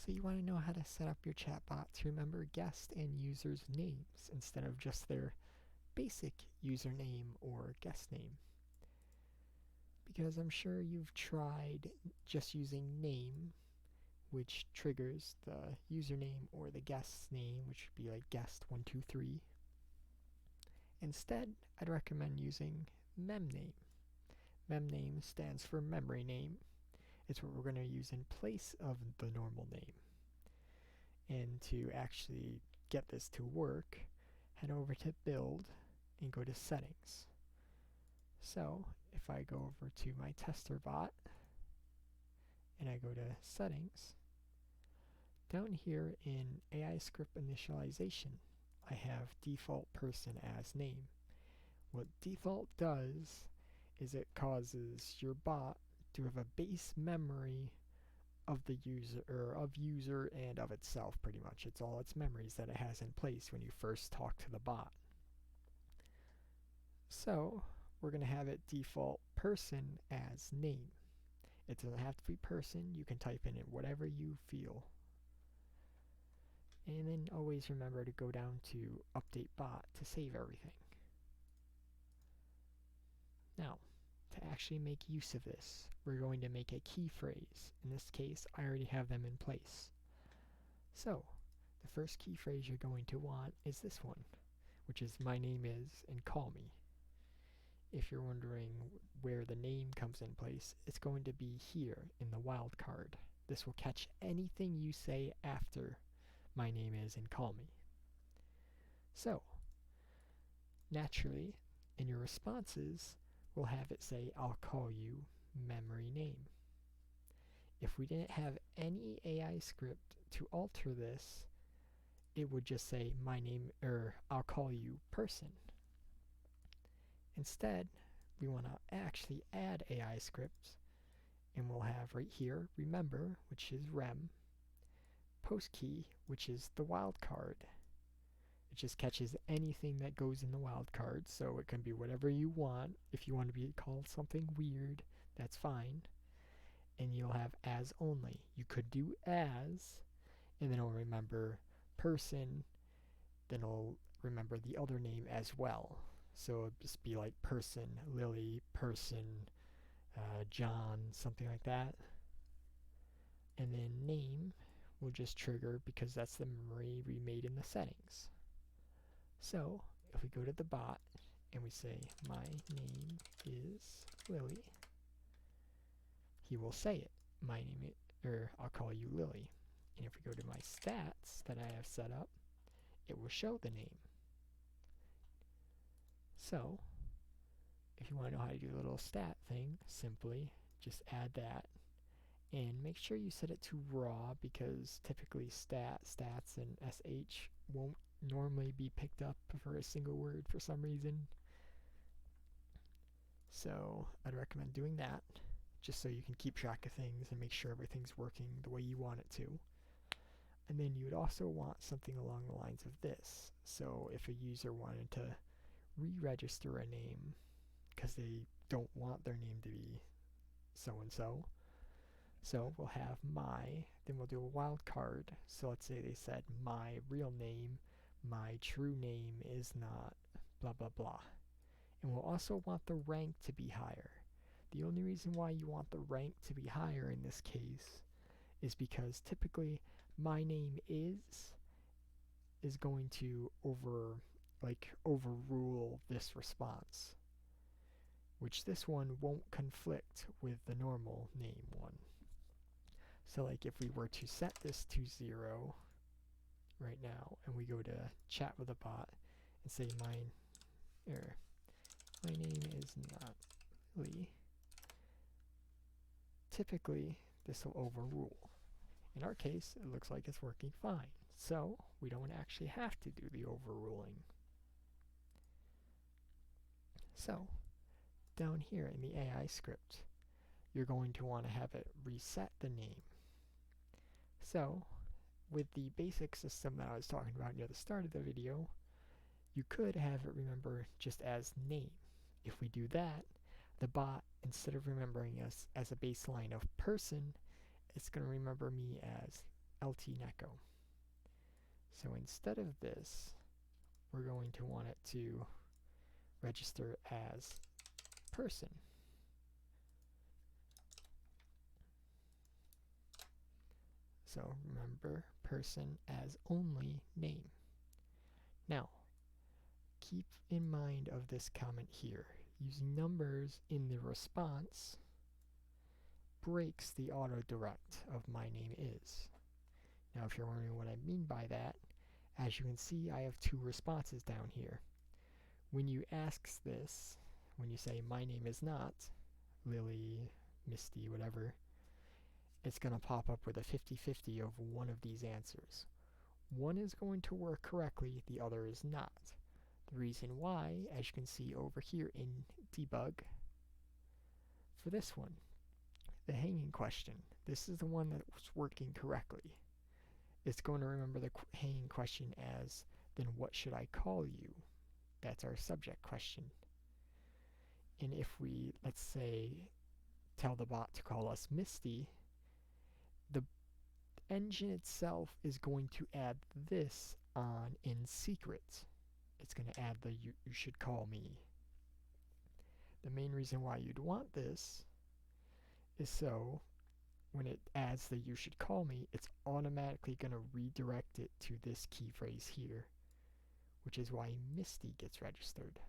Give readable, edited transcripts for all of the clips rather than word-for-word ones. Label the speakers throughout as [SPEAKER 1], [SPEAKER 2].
[SPEAKER 1] So you want to know how to set up your chatbot to remember guest and users' names instead of just their basic username or guest name. Because I'm sure you've tried just using name, which triggers the username or the guest's name, which would be like guest123. Instead, I'd recommend using memname. Memname stands for memory name. It's what we're going to use in place of the normal name. And to actually get this to work, head over to Build and go to Settings. So if I go over to my tester bot and I go to Settings, down here in AI script initialization, I have default person as name. What default does is it causes your bot to have a base memory of the user, or of user and of itself, pretty much. It's all its memories that it has in place when you first talk to the bot. So we're going to have it default person as name. It doesn't have to be person. You can type in it whatever you feel. And then always remember to go down to update bot to save everything. Now, to actually make use of this, we're going to make a key phrase. In this case, I already have them in place. So, the first key phrase you're going to want is this one, which is my name is and call me. If you're wondering where the name comes in place, it's going to be here in the wildcard. This will catch anything you say after my name is and call me. So, naturally, in your responses, we'll have it say, I'll call you memory name. If we didn't have any AI script to alter this, it would just say my name, or I'll call you person. Instead, we want to actually add AI scripts, and we'll have right here remember, which is rem, post key, which is the wildcard. It just catches anything that goes in the wildcard, so it can be whatever you want. If you want to be called something weird, that's fine. And you'll have as only. You could do as, and then it'll remember person, then it'll remember the other name as well. So it'll just be like person, Lily, person, John, something like that. And then name will just trigger because that's the memory we made in the settings. So if we go to the bot and we say my name is Lily, he will say it. My name is, or I'll call you Lily. And if we go to my stats that I have set up, it will show the name. So if you want to know how to do a little stat thing, simply just add that. And make sure you set it to raw, because typically stats, and sh won't normally be picked up for a single word for some reason. So I'd recommend doing that, just so you can keep track of things and make sure everything's working the way you want it to. And then you would also want something along the lines of this. So if a user wanted to re-register a name because they don't want their name to be so-and-so, so we'll have my, then we'll do a wildcard. So let's say they said my real name, my true name is not blah blah blah. And we'll also want the rank to be higher. The only reason why you want the rank to be higher in this case is because typically my name is going to overrule this response, which this one won't conflict with the normal name one. So like if we were to set this to 0 right now, and we go to chat with a bot and say my name is not Lee, typically this will overrule. In our case, it looks like it's working fine, so we don't actually have to do the overruling. So down here in the AI script, you're going to want to have it reset the name. So with the basic system that I was talking about near the start of the video, you could have it remember just as name. If we do that, the bot, instead of remembering us as a baseline of person, it's going to remember me as LT-Neko. So instead of this, we're going to want it to register as person. So remember, person as only name. Now, keep in mind of this comment here. Using numbers in the response breaks the autodirect of my name is. Now, if you're wondering what I mean by that, as you can see, I have two responses down here. When you ask this, when you say my name is not Lily, Misty, whatever, it's going to pop up with a 50-50 of one of these answers. One is going to work correctly, the other is not. The reason why, as you can see over here in debug, for this one, the hanging question, this is the one that was working correctly. It's going to remember the hanging question as, then what should I call you? That's our subject question. And if we, let's say, tell the bot to call us Misty, the engine itself is going to add this on in secret. It's going to add the you should call me. The main reason why you'd want this is so when it adds the you should call me, it's automatically going to redirect it to this key phrase here, which is why Misty gets registered.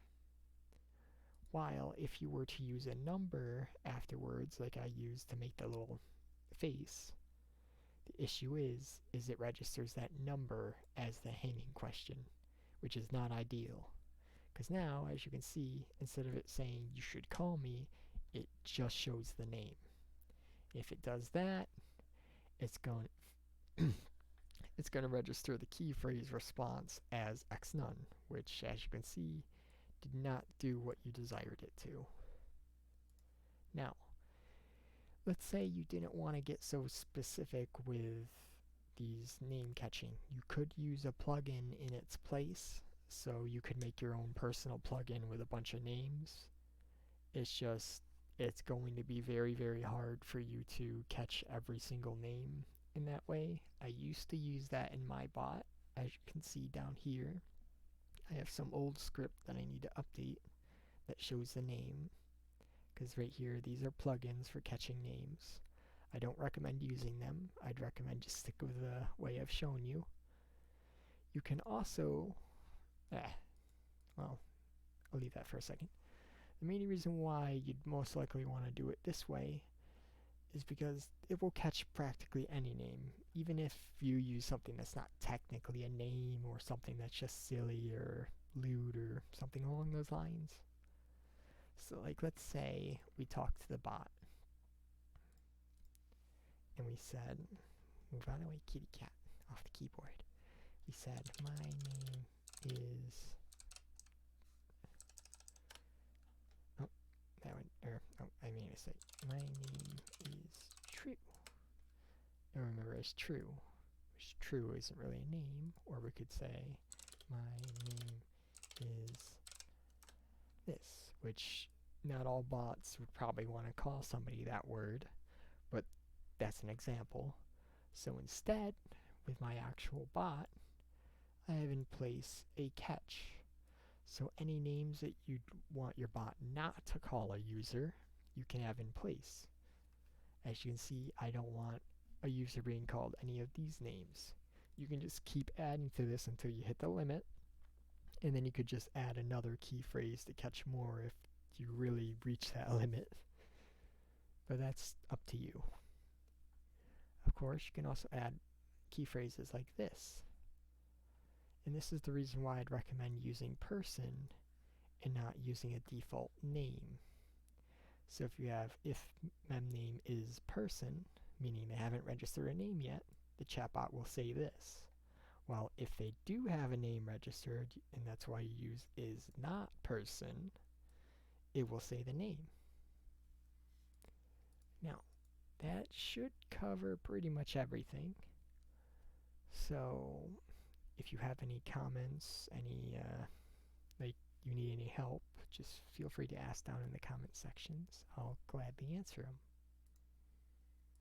[SPEAKER 1] While if you were to use a number afterwards, like I used to make the little face, the issue is it registers that number as the hanging question, which is not ideal. Because now, as you can see, instead of it saying you should call me, it just shows the name. If it does that, it's going to register the key phrase response as x none, which, as you can see, did not do what you desired it to. Now, let's say you didn't want to get so specific with these name catching. You could use a plugin in its place, so you could make your own personal plugin with a bunch of names. It's going to be very, very hard for you to catch every single name in that way. I used to use that in my bot. As you can see down here, I have some old script that I need to update that shows the name, because right here these are plugins for catching names. I don't recommend using them. I'd recommend just stick with the way I've shown you. You can also well, I'll leave that for a second. The main reason why you'd most likely want to do it this way is because it will catch practically any name, even if you use something that's not technically a name or something that's just silly or lewd or something along those lines. So like, let's say we talked to the bot and we said, move out of the way, kitty cat, off the keyboard. We said, my name is I made a mistake. My name is True. And remember, it's True, which True isn't really a name, or we could say, my name is this, which not all bots would probably want to call somebody that word, but that's an example. So instead, with my actual bot, I have in place a catch. So any names that you'd want your bot not to call a user, you can have in place. As you can see, I don't want a user being called any of these names. You can just keep adding to this until you hit the limit, and then you could just add another key phrase to catch more if you really reach that limit. But that's up to you. Of course, you can also add key phrases like this. And this is the reason why I'd recommend using person and not using a default name. So if you have if memname is person, meaning they haven't registered a name yet, the chatbot will say this. While if they do have a name registered, and that's why you use is not person, it will say the name. Now, that should cover pretty much everything. So if you have any comments, like you need any help, just feel free to ask down in the comment sections. I'll gladly answer them.